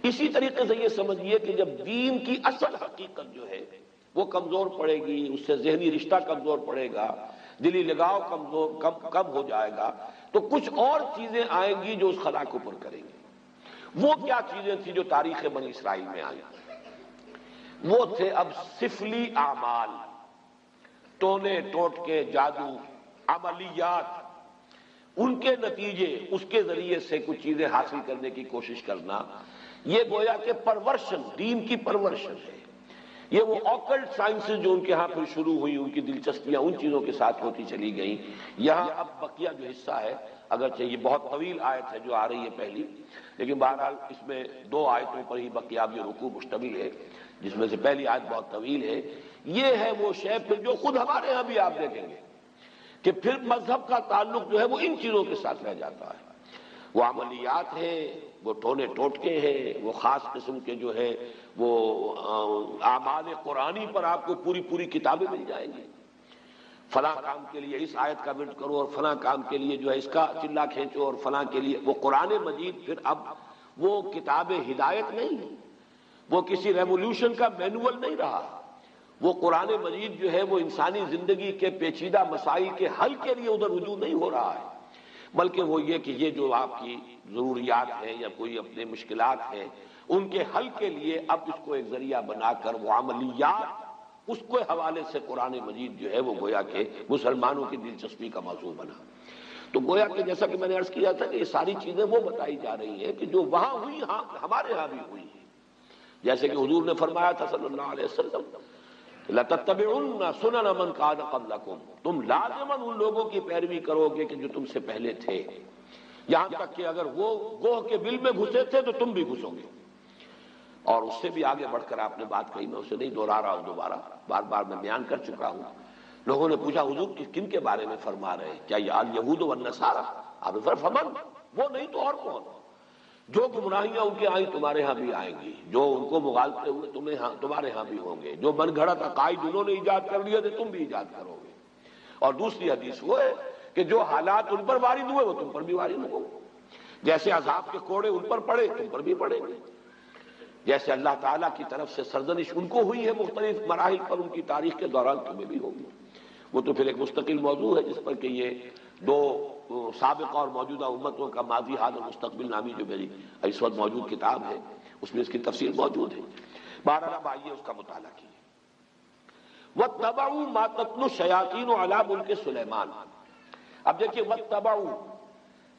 اسی طریقے سے یہ سمجھیے کہ جب دین کی اصل حقیقت جو ہے وہ کمزور پڑے گی، اس سے ذہنی رشتہ کمزور پڑے گا، دلی لگاؤ کم ہو جائے گا، تو کچھ اور چیزیں آئیں گی جو اس خلا کو پر کریں گی۔ وہ کیا چیزیں تھیں جو تاریخ بنی اسرائیل میں آئیں؟ وہ تھے اب سفلی اعمال، ٹونے ٹوٹکے، جادو، عملیات، ان کے نتیجے، اس کے ذریعے سے کچھ چیزیں حاصل کرنے کی کوشش کرنا، یہ گویا کہ پرورشن، دین کی پرورشن ہے۔ یہ وہ آکلٹ سائنسز جو ان کے ہاں پھر شروع ہوئی، ان کی دلچسپیاں ان چیزوں کے ساتھ ہوتی چلی گئیں۔ یہاں اب بقیہ جو حصہ ہے، اگرچہ یہ بہت طویل آیت ہے جو آ رہی ہے پہلی، لیکن بہرحال اس میں 2 آیتوں پر ہی بقیہ یہ رکوع مشتمل ہے، جس میں سے پہلی آیت بہت طویل ہے۔ یہ ہے وہ شے پھر جو خود ہمارے ہاں بھی آپ دیکھیں گے کہ پھر مذہب کا تعلق جو ہے وہ ان چیزوں کے ساتھ رہ جاتا ہے۔ وہ عملیات ہیں، وہ ٹونے ٹوٹکے ہیں، وہ خاص قسم کے جو ہے وہ اعمال قرآنی پر آپ کو پوری پوری کتابیں مل جائیں گی۔ فلاں کام کے لیے اس آیت کا ورد کرو، اور فلاں کام کے لیے جو ہے اس کا چلا کھینچو، اور فلاں کے لیے وہ قرآن مجید پھر اب وہ کتاب ہدایت نہیں، وہ کسی ریولیوشن کا مینول نہیں رہا۔ وہ قرآن مجید جو ہے وہ انسانی زندگی کے پیچیدہ مسائل کے حل کے لیے ادھر رجوع نہیں ہو رہا ہے، بلکہ وہ یہ کہ یہ جو آپ کی ضروریات ہیں یا کوئی اپنے مشکلات ہیں ان کے حل کے لیے اب اس کو ایک ذریعہ بنا کر وہ عملیات، اس کے حوالے سے قرآن مجید جو ہے وہ گویا کہ مسلمانوں کی دلچسپی کا موضوع بنا۔ تو گویا کہ جیسا کہ میں نے عرض کیا تھا کہ یہ ساری چیزیں وہ بتائی جا رہی ہیں کہ جو وہاں ہوئی ہاں ہمارے ہاں بھی ہوئی ہیں۔ جیسے کہ حضور نے فرمایا تھا صلی اللہ علیہ وسلم، لَتَتَّبِعُنَّ سُنَنَ مَنْ كَانَ قَبْلَكُمْ، تم لازماً ان لوگوں کی پیروی کرو گے کہ جو تم سے پہلے تھے، یہاں تک کہ اگر وہ گوہ کے بل میں گھسے تھے تو تم بھی گھسو گے۔ اور اس سے بھی آگے بڑھ کر آپ نے بات کہی، میں اسے نہیں دوہرا رہا ہوں، دوبارہ بار بار میں بیان کر چکا ہوں۔ لوگوں نے پوچھا حضور کن کے بارے میں فرما رہے ہیں؟ کیا یہ الیہود والنصارى؟ آپ نے فرمایا فمن، وہ نہیں تو اور کون؟ جو گمراہیاں ان کے آئیں تمہارے ہاں بھی آئیں گی، جو ان کو مغالطے ہوئے تمہارے ہاں بھی ہوں گے، جو من گھڑت عقائد انہوں نے ایجاد کر لیے تھے تم بھی ایجاد کرو گے۔ اور دوسری حدیث وہ ہے کہ جو حالات ان پر وارد ہوئے وہ تم پر بھی وارد ہوں گے، جیسے عذاب کے کوڑے ان پر پڑے تم پر بھی پڑیں گے، جیسے اللہ تعالیٰ کی طرف سے سرزنش ان کو ہوئی ہے مختلف مراحل پر ان کی تاریخ کے دوران تمہیں بھی ہوگی۔ وہ تو پھر ایک مستقل موضوع ہے جس پر کہ یہ 2 سابقہ اور موجودہ امتوں کا ماضی، حال اور مستقبل نامی جو میری اس وقت موجود کتاب ہے اس میں اس کی تفصیل موجود ہے۔ بہرحال اب آئیے اس کا مطالعہ کیجیے۔ وَاتَّبَعُوا مَا تَتْلُو الشَّيَاطِينُ عَلَىٰ مُلْكِ سُلَيْمَانَ۔ اب دیکھیے وَاتَّبَعُوا،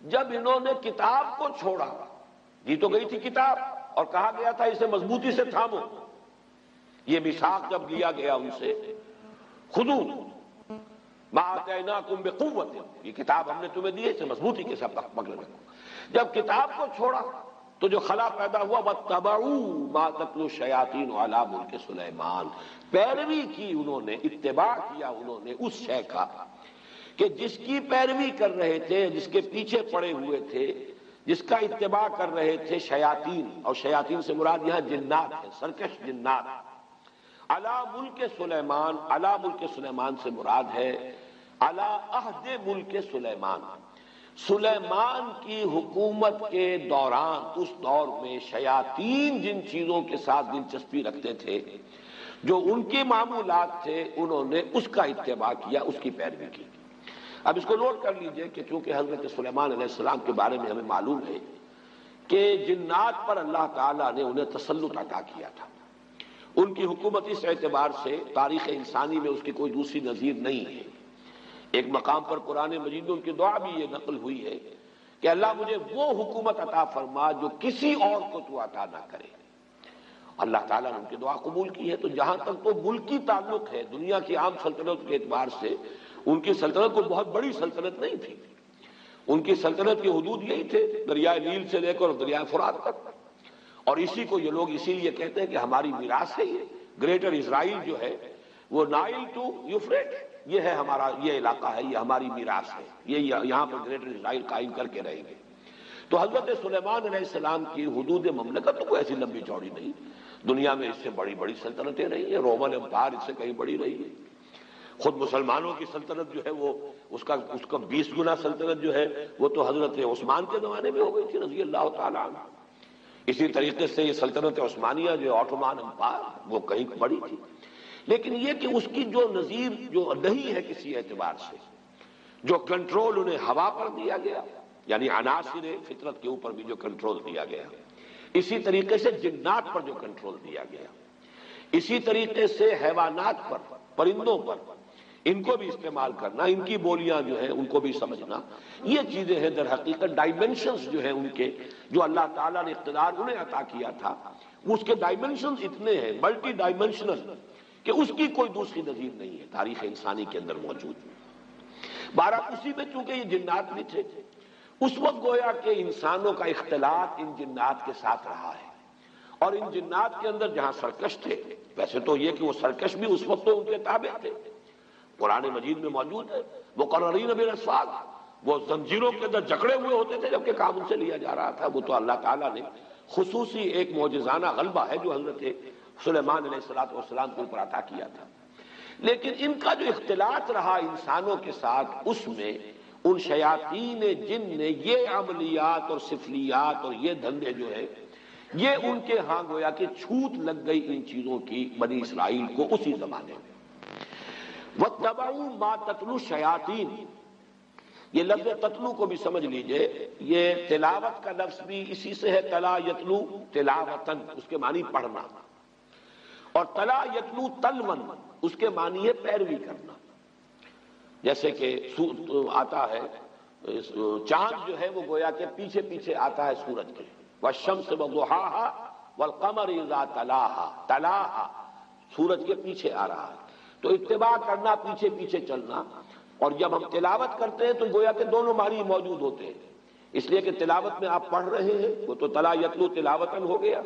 جب انہوں نے کتاب کو چھوڑا، دی تو گئی تھی کتاب اور کہا گیا تھا اسے مضبوطی سے تھامو، یہ میثاق جب لیا گیا ان سے، خُذُوا مَا آتَيْنَاكُمْ بِقُوَّةٍ، یہ کتاب ہم نے تمہیں دی ہے اسے مضبوطی کے ساتھ پکڑ رکھو۔ جب کتاب کو چھوڑا تو جو خلا پیدا ہوا، وَاتَّبَعُوا مَا تَتْلُو الشَّيَاطِينُ عَلَىٰ مُلْكِ سُلَيْمَانَ، پیروی کی انہوں نے، اتباع کیا انہوں نے اس شے کا کہ جس کی پیروی کر رہے تھے، جس کے پیچھے پڑے ہوئے تھے، جس کا اتباع کر رہے تھے شیاطین، اور شیاطین سے مراد یہاں جنات ہیں، سرکش جنات۔ علی ملک سلیمان، علی ملک سلیمان سے مراد ہے علی عہد ملک سلیمان، سلیمان کی حکومت کے دوران، اس دور میں شیاطین جن چیزوں کے ساتھ دلچسپی رکھتے تھے، جو ان کے معمولات تھے، انہوں نے اس کا اتباع کیا، اس کی پیروی کی۔ اب اس کو نوٹ کر لیجئے کہ چونکہ حضرت سلیمان علیہ السلام کے بارے میں ہمیں معلوم ہے کہ جنات پر اللہ تعالیٰ نے انہیں تسلط عطا کیا تھا، ان کی حکومت اس اعتبار سے تاریخ انسانی میں اس کی کوئی دوسری نظیر نہیں ہے۔ ایک مقام پر قرآن مجید میں ان کی دعا بھی یہ نقل ہوئی ہے کہ اللہ مجھے وہ حکومت عطا فرما جو کسی اور کو تو عطا نہ کرے۔ اللہ تعالیٰ نے ان کی دعا قبول کی ہے۔ تو جہاں تک تو ملکی تعلق ہے، دنیا کی عام سلطنت کے اعتبار سے ان کی سلطنت کوئی بہت بڑی سلطنت نہیں تھی، ان کی سلطنت کی حدود یہی تھے، دریائے نیل سے لے کر دریائے فرات تک، اور اسی کو یہ لوگ اسی لیے کہتے ہیں کہ ہماری میراث ہے یہ گریٹر اسرائیل جو ہے، وہ نائل ٹو یوفریٹ، یہ ہے ہمارا، یہ علاقہ ہے، یہ ہماری میراث ہے، یہ یہاں پر گریٹر اسرائیل قائم کر کے رہیں گے۔ تو حضرت سلیمان علیہ السلام کی حدود مملکت تو کوئی ایسی لمبی چوڑی نہیں، دنیا میں اس سے بڑی بڑی سلطنتیں رہی ہیں، رومن امپائر اس سے کہیں بڑی رہی ہے، خود مسلمانوں کی سلطنت جو ہے وہ اس کا 20 گنا سلطنت جو ہے وہ تو حضرت عثمان کے زمانے میں ہو گئی تھی رضی اللہ تعالیٰ عنہ۔ اسی طریقے سے یہ سلطنت عثمانیہ جو آٹومان امپائر وہ کہیں بڑی تھی، لیکن یہ کہ اس کی جو نظیر جو نہیں ہے کسی اعتبار سے، جو کنٹرول انہیں ہوا پر دیا گیا، یعنی عناصر فطرت کے اوپر بھی جو کنٹرول دیا گیا، اسی طریقے سے جنات پر جو کنٹرول دیا گیا، اسی طریقے سے حیوانات پر، پرندوں پر، ان کو بھی استعمال کرنا، ان کی بولیاں جو ہیں ان کو بھی سمجھنا، یہ چیزیں ہیں در حقیقت ڈائمنشنز جو ہیں ان کے، جو اللہ تعالیٰ نے اقتدار انہیں عطا کیا تھا، اس کے ڈائمنشنز اتنے ہیں، ملٹی ڈائمنشنل، کہ اس کی کوئی دوسری نظیر نہیں ہے تاریخ انسانی کے اندر موجود۔ بہرحال اسی میں چونکہ یہ جنات بھی تھے، اس وقت گویا کہ انسانوں کا اختلاط ان جنات کے ساتھ رہا ہے، اور ان جنات کے اندر جہاں سرکش تھے، ویسے تو یہ کہ وہ سرکش بھی اس وقت تو ان کے تابع تھے، قرآن مجید میں موجود ہے، مقررین بالاسفار، وہ زنجیروں کے اندر جکڑے ہوئے ہوتے تھے جبکہ کام ان سے لیا جا رہا تھا۔ وہ تو اللہ تعالیٰ نے خصوصی ایک معجزانہ غلبہ ہے جو حضرت سلیمان علیہ السلام کے اوپر عطا کیا تھا، لیکن ان کا جو اختلاط رہا انسانوں کے ساتھ، اس میں ان شیاطین جن نے یہ عملیات اور سفلیات اور یہ دھندے جو ہے، یہ ان کے ہاں گویا کہ چھوت لگ گئی ان چیزوں کی بنی اسرائیل کو اسی زمانے میں۔ وَاتَّبَعُوا مَا تَتْلُو الشَّيَاطِينُ، یہ لفظ تتلو کو بھی سمجھ لیجئے، یہ تلاوت کا لفظ بھی اسی سے ہے، تلا یتلو تلاوتن، اس کے معنی پڑھنا، اور تلا یتلو تلون، اس کے معنی ہے پیروی کرنا۔ جیسے کہ آتا ہے چاند جو ہے وہ گویا کہ پیچھے پیچھے آتا ہے سورج کے، والشمس وضحاها والقمر اذا تلاها، تلاها سورج کے پیچھے آ رہا ہے، تو اتباع کرنا، پیچھے پیچھے چلنا۔ اور جب ہم تلاوت کرتے ہیں تو گویا کہ دونوں معنی موجود ہوتے ہیں، اس لیے کہ تلاوت میں آپ پڑھ رہے ہیں، وہ تو تلا یتلو تلاوتن ہو گیا،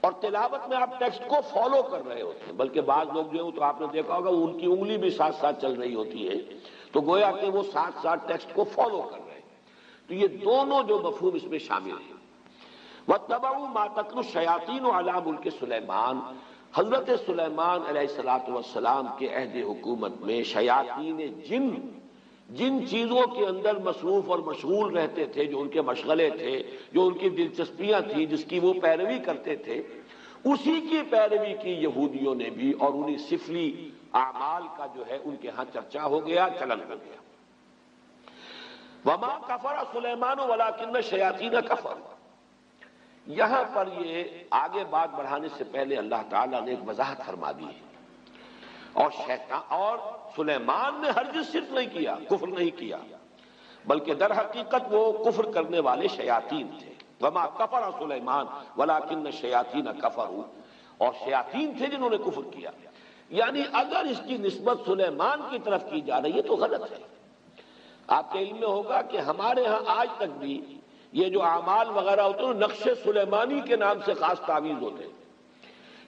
اور تلاوت میں آپ ٹیکسٹ کو فالو کر رہے ہوتے ہیں، بلکہ بعض لوگ جو ہیں تو آپ نے دیکھا ہوگا ان کی انگلی بھی ساتھ ساتھ چل رہی ہوتی ہے، تو گویا کہ وہ ساتھ ساتھ ٹیکسٹ کو فالو کر رہے ہیں، تو یہ دونوں جو مفہوم اس میں شامل ہیں۔ وَاتَّبَعُوا مَا تَتْلُو الشَّيَاطِينُ عَلَىٰ مُلْكِ سُلَيْمَانَ، حضرت سلیمان علیہ السلام کے عہد حکومت میں شیاطین جن جن چیزوں کے اندر مصروف اور مشغول رہتے تھے، جو ان کے مشغلے تھے، جو ان کی دلچسپیاں تھیں، جس کی وہ پیروی کرتے تھے، اسی کی پیروی کی یہودیوں نے بھی، اور انہی سفلی اعمال کا جو ہے ان کے ہاں چرچا ہو گیا، چلن ہو گیا۔ وَمَا كَفَرَ سُلَيْمَانُ وَلَٰكِنَّ الشَّيَاطِينَ كَفَرُوا، یہاں پر یہ آگے بات بڑھانے سے پہلے اللہ تعالیٰ نے ایک وضاحت فرما دی ہے، اور سلیمان نے ہرگز شرک نہیں کیا، کفر نہیں کیا، بلکہ در حقیقت وہ کفر کرنے والے شیاطین تھے۔ وما کفر سلیمان ولکن الشیاطین کفروا، اور شیاطین تھے جنہوں نے کفر کیا، یعنی اگر اس کی نسبت سلیمان کی طرف کی جا رہی ہے تو غلط ہے۔ آپ کے علم میں ہوگا کہ ہمارے ہاں آج تک بھی یہ جو اعمال وغیرہ ہوتے ہیں نقش سلیمانی کے نام سے خاص تعویذ ہوتے ہیں،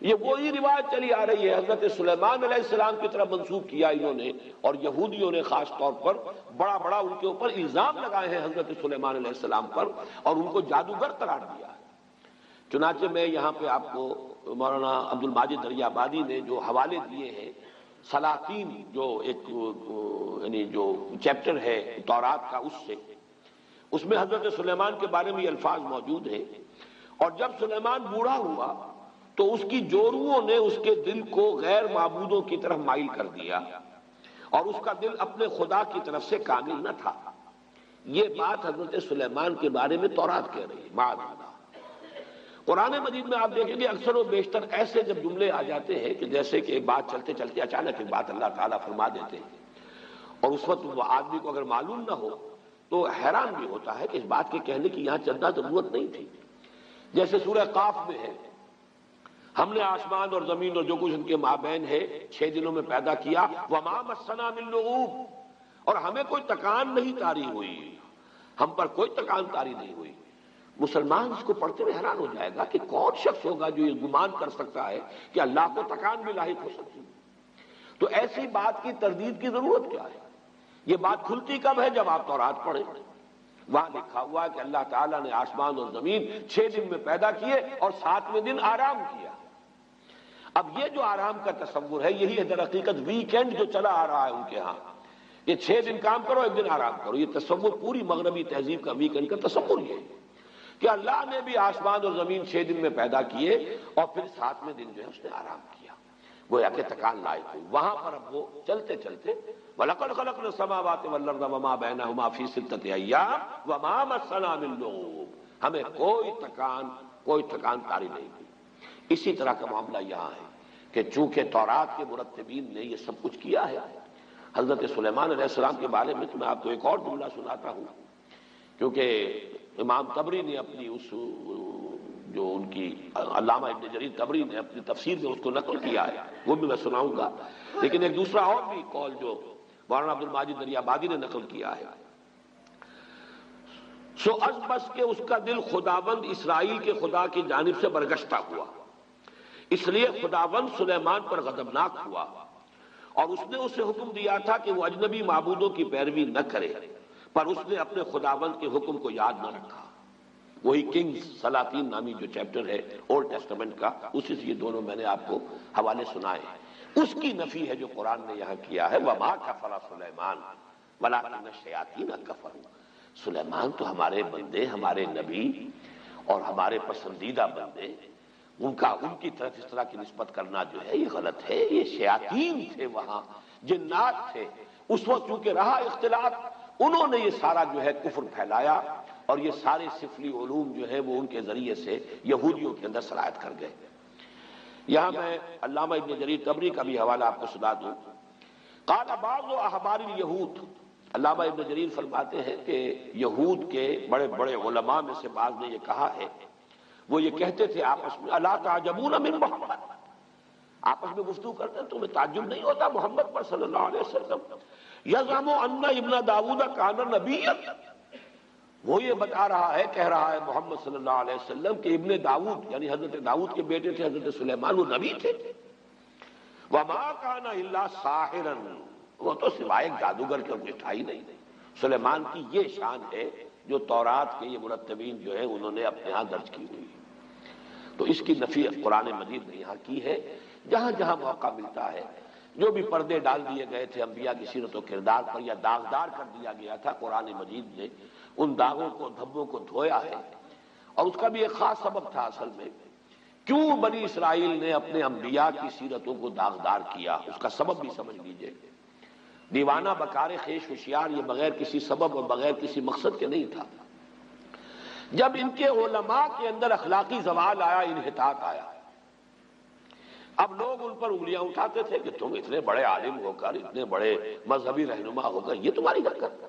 یہ وہی روایت چلی آ رہی ہے، حضرت سلیمان علیہ السلام کی طرف منسوب کیا انہوں نے، اور یہودیوں نے خاص طور پر بڑا بڑا ان کے اوپر الزام لگائے ہیں حضرت سلیمان علیہ السلام پر، اور ان کو جادوگر قرار دیا ہے۔ چنانچہ میں یہاں پہ آپ کو مولانا عبد الماجد دریابادی نے جو حوالے دیے ہیں، سلاطین جو ایک یعنی جو چیپٹر ہے تورات کا، اس میں حضرت سلیمان کے بارے میں یہ الفاظ موجود ہیں، اور جب سلیمان بوڑھا ہوا تو اس کی جوروؤں نے اس کے دل کو غیر معبودوں کی طرف مائل کر دیا، اور اس کا دل اپنے خدا کی طرف سے کامل نہ تھا۔ یہ بات حضرت سلیمان کے بارے میں تورات کہہ رہی ہے، معاذ اللہ۔ قرآن مجید میں آپ دیکھیں گے اکثر و بیشتر ایسے جب جملے آ جاتے ہیں کہ جیسے کہ ایک بات چلتے چلتے اچانک ایک بات اللہ تعالیٰ فرما دیتے ہیں، اور اس وقت وہ آدمی کو اگر معلوم نہ ہو تو حیران بھی ہوتا ہے کہ اس بات کے کہنے کی یہاں چندہ ضرورت نہیں تھی۔ جیسے سورہ قاف میں ہے، ہم نے آسمان اور زمین اور جو کچھ ان کے مابین ہے 6 دنوں میں پیدا کیا، وما مسنا من لغوب، اور ہمیں کوئی تکان نہیں طاری ہوئی، ہم پر کوئی تکان طاری نہیں ہوئی۔ مسلمان اس کو پڑھتے ہوئے حیران ہو جائے گا کہ کون شخص ہوگا جو یہ گمان کر سکتا ہے کہ اللہ کو تکان بھی لاحق ہو سکتی ہے۔ تو ایسی بات کی تردید کی ضرورت کیا ہے؟ یہ بات کھلتی کب ہے؟ جب آپ تورات پڑھیں، وہاں لکھا ہوا کہ اللہ تعالیٰ نے آسمان اور زمین 6 دن میں پیدا کیے اور 7ویں دن آرام کیا۔ اب یہ جو آرام کا تصور ہے، یہی ہے در حقیقت ویکینڈ جو چلا آ رہا ہے ان کے ہاں، یہ 6 دن کام کرو 1 دن آرام کرو، یہ تصور پوری مغربی تہذیب کا ویکینڈ کا تصور یہ ہے کہ اللہ نے بھی آسمان اور زمین 6 دن میں پیدا کیے اور پھر 7ویں دن جو ہے اس نے آرام کیا، گویا کہ تکان لائق ہوئی۔ وہاں پر اب وہ چلتے چلتے وَلَقَدْ خَلَقْنَا السَّمَاوَاتِ وَالْأَرْضَ وَمَا بَيْنَهُمَا فِي 6 أَيَّامٍ وَمَا مَسَّنَا مِن لُغُوبٍ، ہمیں کوئی تکان طاری نہیں ہوئی۔ اسی طرح کا معاملہ یہاں ہے کہ چونکہ تورات کے مرتبین نے یہ سب کچھ کیا ہے، حضرت سلیمان علیہ السلام کے بارے میں تو میں آپ کو ایک اور جملہ سناتا ہوں، کیونکہ امام طبری نے اپنی جو ان کی علامہ ابن جریر طبری نے اپنی تفسیر میں اس کو نقل کیا ہے، وہ بھی میں سناؤں گا، لیکن ایک دوسرا اور بھی قول جو مولانا عبد الماجد دریابادی نے نقل کیا ہے، سو از بس کہ اس کا دل خداوند اسرائیل کے خدا کی جانب سے برگشتہ ہوا، اس لیے خداوند سلیمان پر غضبناک ہوا، اور اس نے اسے حکم دیا تھا کہ وہ اجنبی معبودوں کی پیروی نہ کرے، پر اس نے اپنے خداوند کے حکم کو یاد نہ رکھا۔ وہی کنگز سلاطین نامی جو چیپٹر ہے اولڈ ٹیسٹمنٹ کا، اسی سے یہ دونوں میں نے آپ کو حوالے سنائے ہیں، اس کی نفی ہے جو قرآن نے یہاں کیا ہے، وَمَا كَفَرَ سُلَيْمَانُ وَلَٰكِنَّ الشَّيَاطِينَ كَفَرُوا۔ سلیمان تو ہمارے بندے، ہمارے نبی اور ہمارے پسندیدہ بندے، ان کی طرف اس طرح کی نسبت کرنا جو ہے یہ غلط ہے، یہ شیاطین تھے، وہاں جنات تھے، اس وقت چونکہ رہا اختلاط، انہوں نے یہ سارا جو ہے کفر پھیلایا، اور یہ سارے سفلی علوم جو ہے وہ ان کے ذریعے سے یہودیوں کے اندر سرایت کر گئے۔ یہاں میں علامہ ابن جریر طبری کا بھی حوالہ آپ کو سنا دوں، قال بعض احبار الیہود، علامہ ابن جریر فرماتے ہیں کہ یہود کے بڑے بڑے علماء میں سے بعض نے یہ کہا ہے، وہ یہ کہتے تھے آپس میں، الا تعجبون من محمد، آپس میں گفتگو کرتے ہیں تمہیں تعجب نہیں ہوتا محمد پر صلی اللہ علیہ وسلم، یزعم ان ابن داؤد کان نبیا، وہ یہ بتا رہا ہے، کہہ رہا ہے محمد صلی اللہ علیہ وسلم کہ ابن داؤد یعنی حضرت داؤد کے بیٹے تھے حضرت سلیمان، وہ نبی تھے، وما کان الا ساحرا، وہ تو سوائے ایک جادوگر کے کچھ تھا ہی نہیں۔ سلیمان کی یہ شان ہے جو تورات کے یہ مرتبین جو ہے انہوں نے اپنے ہاں درج کی ہوئی، تو اس کی نفی قرآن مجید نے یہاں کی ہے۔ جہاں جہاں موقع ملتا ہے، جو بھی پردے ڈال دیے گئے تھے انبیاء کی سیرت و کردار پر یا داغدار کر دیا گیا تھا، قرآن مجید نے ان داغوں کو دھبوں کو دھویا ہے، اور اس کا بھی ایک خاص سبب تھا اصل میں، کیوں بنی اسرائیل نے اپنے انبیاء کی سیرتوں کو داغدار کیا، اس کا سبب بھی سمجھ لیجئے۔ دیوانہ بکار خیش ہوشیار یہ بغیر کسی سبب اور بغیر کسی مقصد کے نہیں تھا۔ جب ان کے علماء کے اندر اخلاقی زوال آیا، انحطاط آیا، اب لوگ ان پر انگلیاں اٹھاتے تھے کہ تم اتنے بڑے عالم ہو کر، اتنے بڑے مذہبی رہنما ہو کر، یہ تمہاری حرکت۔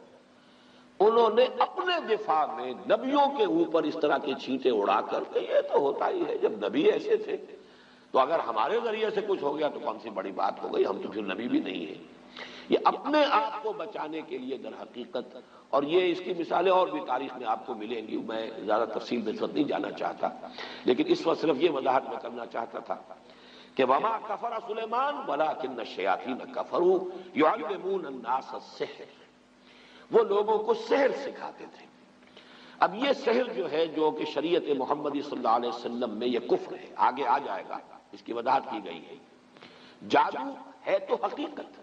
انہوں نے اپنے دفاع میں نبیوں کے اوپر اس طرح کے چھینٹے اڑا کر کہ یہ تو ہوتا ہی ہے، جب نبی ایسے تھے تو اگر ہمارے ذریعے سے کچھ ہو گیا تو کون سی بڑی بات ہو گئی، ہم تو پھر نبی بھی نہیں ہیں۔ یہ اپنے آپ کو بچانے کے لیے در حقیقت، اور یہ اس کی مثالیں اور بھی تاریخ میں آپ کو ملیں گی، میں زیادہ تفصیل میں نہیں جانا چاہتا، لیکن اس وقت صرف یہ وضاحت میں کرنا چاہتا تھا کہ وما کفر سلیمان ولکن الشیاطین کفروا یعلمون الناس السحر، وہ لوگوں کو سحر سکھاتے تھے۔ اب یہ سحر جو ہے، جو کہ شریعت محمدی صلی اللہ علیہ وسلم میں یہ کفر ہے، آگے آ جائے گا، اس کی وضاحت کی گئی ہے۔ جادو ہے تو حقیقت،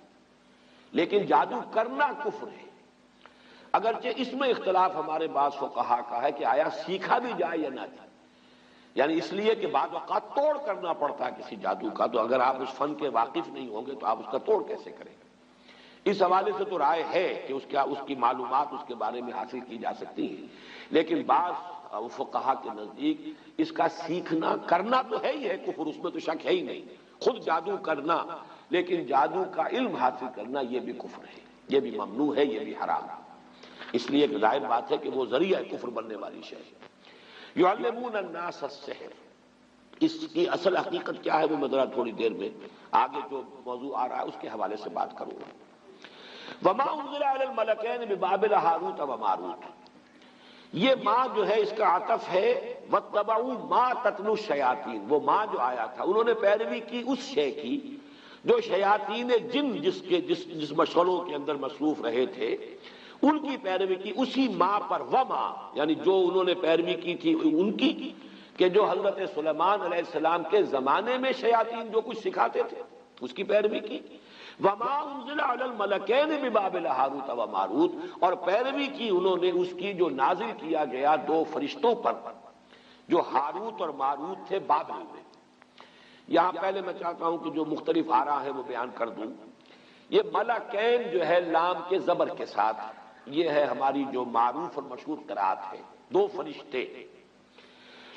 لیکن جادو کرنا کفر ہے، اگرچہ اس میں اختلاف ہمارے بعض فقہا کا ہے کہ آیا سیکھا بھی جائے یا نہ جائے، یعنی اس لیے کہ بعض اوقات توڑ کرنا پڑتا ہے کسی جادو کا، تو اگر آپ اس فن کے واقف نہیں ہوں گے تو آپ اس کا توڑ کیسے کریں گے؟ اس حوالے سے تو رائے ہے کہ اس کی معلومات اس کے بارے میں حاصل کی جا سکتی ہیں، لیکن بعض فقہا کے نزدیک اس کا سیکھنا کرنا تو ہے ہی ہے کفر، اس میں تو شک ہے ہی نہیں، خود جادو کرنا، لیکن جادو کا علم حاصل کرنا یہ بھی کفر ہے، یہ بھی ممنوع ہے، یہ بھی حرام ہے۔ اس لیے ایک ظاہر بات ہے کہ وہ ذریعہ کفر بننے والی شے ہے۔ یعلمون الناس السحر، اس کی اصل حقیقت کیا ہے وہ میں ذرا تھوڑی دیر میں آگے جو موضوع آ رہا ہے اس کے حوالے سے بات کروں گا۔ وما انزل علی الملکین ببابل ہاروت و ماروت، یہ ماں جو ہے اس کا عطف ہے واتبعوا ما تتلو الشیاطین، وہ ماں جو آیا تھا انہوں نے پیروی کی اس شے کی جو شیاطین جن جس مشغلوں کے اندر مصروف رہے تھے ان کی پیروی کی، اسی ماں پر، وما یعنی جو انہوں نے پیروی کی تھی ان کی، کہ جو حضرت سلیمان علیہ السلام کے زمانے میں شیاطین جو کچھ سکھاتے تھے اس کی پیروی کی، وما انزل علی الملکین ببابل ہاروت و ماروت، اور پیروی کی انہوں نے اس کی جو نازل کیا گیا دو فرشتوں پر جو ہاروت اور ماروت تھے بابل میں۔ یہاں پہلے میں چاہتا ہوں کہ جو مختلف آراء ہیں وہ بیان کر دوں۔ یہ ملکین جو ہے لام کے زبر کے ساتھ، یہ ہے ہماری جو معروف اور مشہور قرات ہے، دو فرشتے۔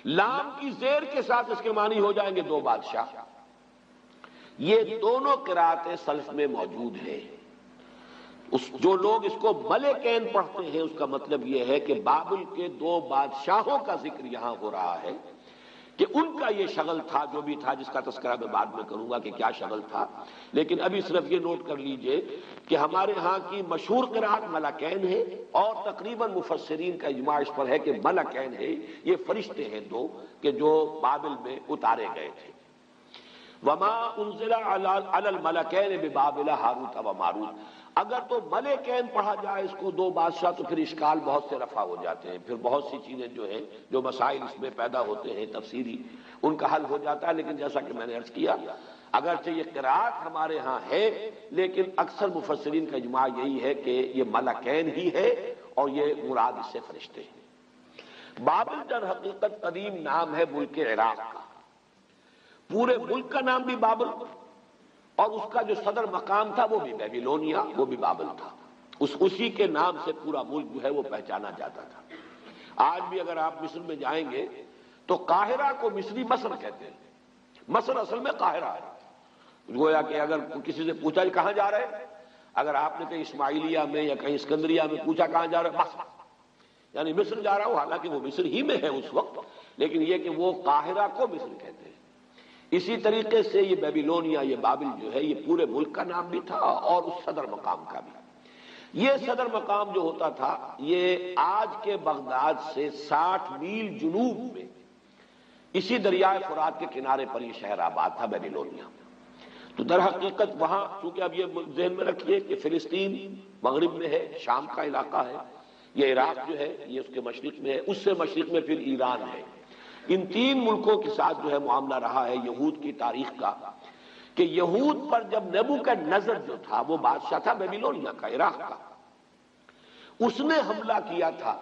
لام کی زیر کے ساتھ اس کے معنی ہو جائیں گے دو بادشاہ۔ یہ دونوں قراتیں سلف میں موجود ہیں۔ جو لوگ اس کو ملکین پڑھتے ہیں اس کا مطلب یہ ہے کہ بابل کے دو بادشاہوں کا ذکر یہاں ہو رہا ہے کہ ان کا یہ شغل تھا جو بھی تھا، جس کا تذکرہ میں بعد میں کروں گا کہ کیا شغل تھا، لیکن ابھی صرف یہ نوٹ کر لیجئے کہ ہمارے ہاں کی مشہور قرات ملکین ہے، اور تقریباً مفسرین کا اجماع اس پر ہے کہ ملکین ہے، یہ فرشتے ہیں دو کہ جو بابل میں اتارے گئے تھے۔ وما انزل علی الملکین ببابل ہاروت و ماروت، اگر تو ملکین پڑھا جائے اس کو دو بادشاہ تو پھر اشکال بہت سے رفع ہو جاتے ہیں، پھر بہت سی چیزیں جو ہیں جو مسائل اس میں پیدا ہوتے ہیں تفسیری، ان کا حل ہو جاتا ہے۔ لیکن جیسا کہ میں نے عرض کیا، اگرچہ یہ قرات ہمارے ہاں ہے لیکن اکثر مفسرین کا اجماع یہی ہے کہ یہ ملکین ہی ہے اور یہ مراد اس سے فرشتے ہیں۔ بابل در حقیقت قدیم نام ہے ملک عراق کا، پورے ملک کا نام بھی بابل، اور اس کا جو صدر مقام تھا وہ بھی بیبیلونیا، وہ بھی بابل تھا۔ اسی کے نام سے پورا ملک جو ہے وہ پہچانا جاتا تھا۔ آج بھی اگر آپ مصر میں جائیں گے تو قاہرہ کو مصری مصر کہتے ہیں، مصر اصل میں قاہرہ ہے۔ گویا کہ اگر کسی سے پوچھا کہاں جا رہے ہیں، اگر آپ نے کہیں اسماعیلیہ میں یا کہیں اسکندریہ میں پوچھا کہاں جا رہے ہیں، مصر، یعنی مصر جا رہا ہوں، حالانکہ وہ مصر ہی میں ہے اس وقت، لیکن یہ کہ وہ قاہرہ کو مصر کہتے ہیں۔ اسی طریقے سے یہ بیبیلونیا، یہ بابل جو ہے یہ پورے ملک کا نام بھی تھا اور اس صدر مقام کا بھی۔ یہ صدر مقام جو ہوتا تھا یہ آج کے بغداد سے 60 میل جنوب میں اسی دریائے فرات کے کنارے پر یہ شہر آباد تھا بیبیلونیا۔ تو در حقیقت وہاں چونکہ اب یہ ذہن میں رکھیے کہ فلسطین مغرب میں ہے، شام کا علاقہ ہے، یہ عراق جو ہے یہ اس کے مشرق میں ہے، اس سے مشرق میں پھر ایران ہے۔ ان تین ملکوں کے ساتھ جو ہے معاملہ رہا ہے یہود کی تاریخ کا، کہ یہود پر جب نبوکدنضر جو تھا وہ بادشاہ تھا بیبیلونیا کا، عراق کا، اس نے حملہ کیا تھا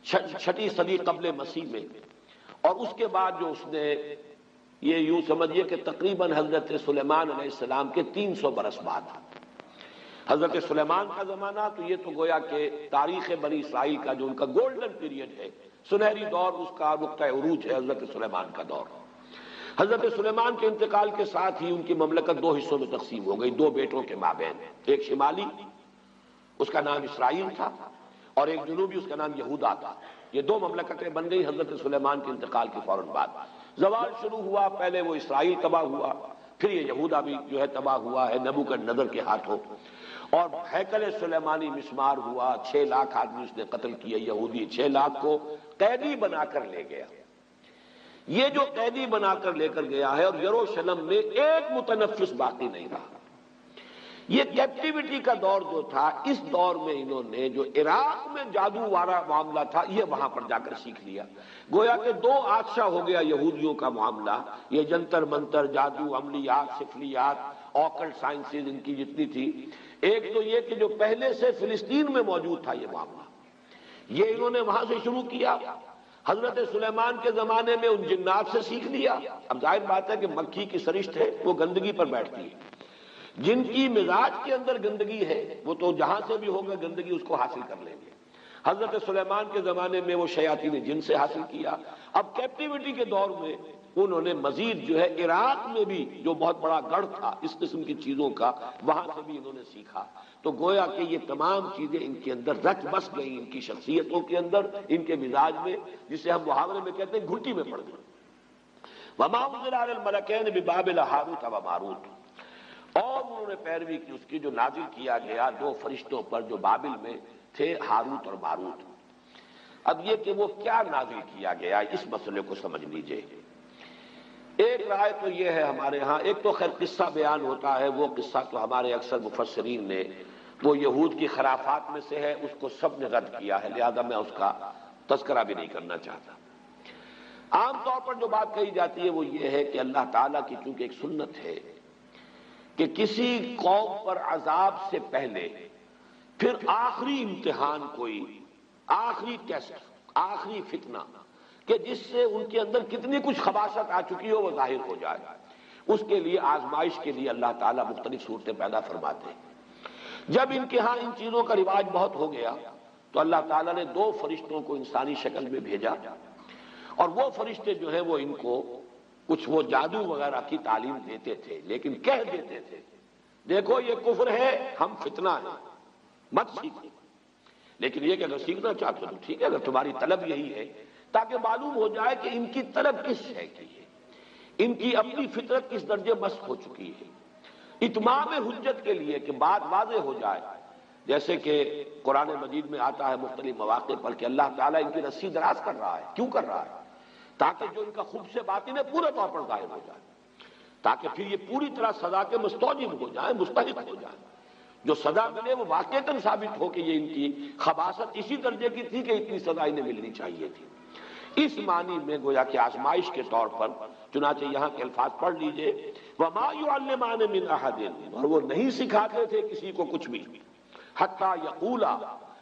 6 صدی قبل مسیح میں، اور اس کے بعد جو اس نے یہ یوں سمجھیے کہ تقریباً حضرت سلیمان علیہ السلام کے 300 برس بعد، حضرت سلیمان کا زمانہ تو یہ تو گویا کہ تاریخ بنی اسرائیل کا جو ان کا گولڈن پیریڈ ہے، سنہری دور، اس کا نقطہ عروج ہے حضرت سلیمان کا دور۔ حضرت سلیمان کے انتقال کے ساتھ ہی ان کی مملکت 2 حصوں میں تقسیم ہو گئی، 2 بیٹوں کے مابین، ایک شمالی اس کا نام اسرائیل تھا اور ایک جنوبی اس کا نام یہودا تھا۔ یہ 2 مملکتیں بن گئی حضرت سلیمان کے انتقال کے فوراً بعد۔ زوال شروع ہوا، پہلے وہ اسرائیل تباہ ہوا، پھر یہ یہودا بھی جو ہے تباہ ہوا ہے نبوکدنضر کے ہاتھوں، اور ہیکل سلیمانی مسمار ہوا، 6 لاکھ آدمی اس نے قتل کیے یہودی، 6 لاکھ کو قیدی بنا کر لے گیا۔ یہ جو قیدی بنا کر لے کر گیا ہے، اور یروشلم میں ایک متنفس باقی نہیں رہا۔ یہ کیپٹیوٹی کا دور جو تھا، اس دور میں انہوں نے جو عراق میں جادو والا معاملہ تھا یہ وہاں پر جا کر سیکھ لیا۔ گویا کہ 2 آتشہ ہو گیا یہودیوں کا معاملہ، یہ جنتر منتر، جادو، عملیات، سفلیات، آکلٹ سائنسز ان کی جتنی تھی۔ ایک تو یہ کہ جو پہلے سے فلسطین میں موجود تھا یہ معاملہ، یہ انہوں نے وہاں سے شروع کیا۔ حضرت سلیمان کے زمانے میں ان جنات سے سیکھ لیا۔ اب ظاہر بات ہے کہ مکھی کی سرشت ہے وہ گندگی پر بیٹھتی ہے، جن کی مزاج کے اندر گندگی ہے وہ تو جہاں سے بھی ہوگا گندگی اس کو حاصل کر لیں گے۔ حضرت سلیمان کے زمانے میں وہ شیاطین جن سے حاصل کیا۔ اب کیپٹیوٹی کے دور میں انہوں نے مزید جو ہے عراق میں بھی جو بہت بڑا گڑھ تھا اس قسم کی چیزوں کا، وہاں سے بھی انہوں نے سیکھا۔ تو گویا کہ یہ تمام چیزیں ان کے اندر رچ بس گئیں، ان کی شخصیتوں کے اندر، ان کے مزاج میں، جسے ہم محاورے میں کہتے ہیں گھٹی میں پڑ گئے۔ وما انزل علی الملکین ببابل ہاروت و ماروت، اور انہوں نے پیروی کی اس کی جو نازل کیا گیا 2 فرشتوں پر جو بابل میں تھے، ہاروت اور ماروت۔ اب یہ کہ وہ کیا نازل کیا گیا اس مسئلے کو سمجھ لیجئے۔ ایک رائے تو یہ ہے ہمارے ہاں، ایک تو خیر قصہ بیان ہوتا ہے، وہ قصہ تو ہمارے اکثر مفسرین نے وہ یہود کی خرافات میں سے ہے، اس کو سب نے رد کیا ہے، لہذا میں اس کا تذکرہ بھی نہیں کرنا چاہتا۔ عام طور پر جو بات کہی جاتی ہے وہ یہ ہے کہ اللہ تعالیٰ کی چونکہ ایک سنت ہے کہ کسی قوم پر عذاب سے پہلے پھر آخری امتحان، کوئی آخری ٹیسٹ، آخری فتنہ کہ جس سے ان کے اندر کتنی کچھ خباثت آ چکی ہو وہ ظاہر ہو جائے. اس کے لیے آزمائش کے لیے اللہ تعالیٰ مختلف صورتیں پیدا فرماتے ہیں. جب ان کے ہاں ان چیزوں کا رواج بہت ہو گیا تو اللہ تعالیٰ نے 2 فرشتوں کو انسانی شکل میں بھیجا، اور وہ فرشتے جو ہیں وہ ان کو کچھ وہ جادو وغیرہ کی تعلیم دیتے تھے، لیکن کہہ دیتے تھے دیکھو یہ کفر ہے، ہم فتنہ ہیں، مت سیکھو. لیکن یہ کہ اگر سیکھنا چاہتے ہو تو ٹھیک ہے، اگر تمہاری طلب یہی ہے، تاکہ معلوم ہو جائے کہ ان کی طلب کس ہے کی ہے، ان کی اپنی فطرت کس درجے مسخ ہو چکی ہے. اتمام حجت کے لیے کہ بات واضح ہو جائے، جیسے کہ قرآن مجید میں آتا ہے مختلف مواقع پر کہ اللہ تعالیٰ ان کی رسی دراز کر رہا ہے. کیوں کر رہا ہے؟ تاکہ جو ان کا خبث باطن ہے پورے طور پر ظاہر ہو جائے، تاکہ پھر یہ پوری طرح سزا کے مستوجب ہو جائیں، مستحق ہو جائیں. جو سزا ملے وہ واقعتاً ثابت ہو کہ یہ ان کی خباثت اسی درجے کی تھی کہ اتنی سزا انہیں ملنی چاہیے تھی. اس معنی میں گویا کہ آزمائش کے طور پر، چنانچہ یہاں کے الفاظ پڑھ لیجئے، وَمَا يُعَلِّمَانِ مِنْ أَحَدٍ، اور وہ نہیں سکھاتے تھے کسی کو کچھ بھی، حَتَّى يَقُولَا،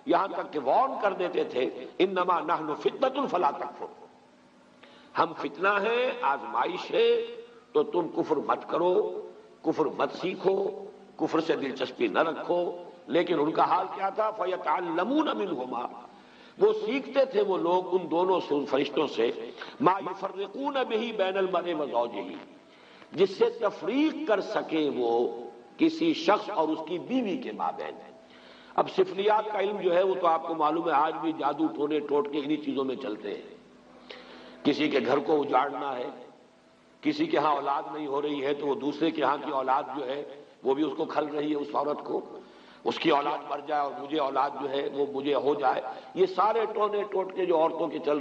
یہاں تک کہ وارن کر دیتے تھے، إِنَّمَا نَحْنُ فِتْنَةٌ فَلَا تَكْفُرْ، ہم فتنہ ہیں، آزمائش ہے، تو تم کفر مت کرو، کفر مت سیکھو، کفر سے دلچسپی نہ رکھو. لیکن ان کا حال کیا تھا؟ فَيَتَعَلَّمُونَ مِنْهُمَا، وہ سیکھتے تھے وہ لوگ ان دونوں فرشتوں سے، مَا يُفَرِّقُونَ بِهِ بَيْنَ الْمَرْءِ وَزَوْجِهِ، جس سے تفریق کر سکے وہ کسی شخص اور اس کی بیوی کے مابین. اب سفلیات کا علم جو ہے وہ تو آپ کو معلوم ہے آج بھی جادو ٹونے ٹوٹ کے انہی چیزوں میں چلتے ہیں. کسی کے گھر کو اجاڑنا ہے، کسی کے ہاں اولاد نہیں ہو رہی ہے تو وہ دوسرے کے ہاں کی اولاد جو ہے وہ بھی اس کو کھل رہی ہے، اس عورت کو، اس کی اولاد مر جائے اور مجھے اولاد جو ہے وہ مجھے ہو جائے. یہ سارے ٹونے ٹوٹ کے جو عورتوں کے چل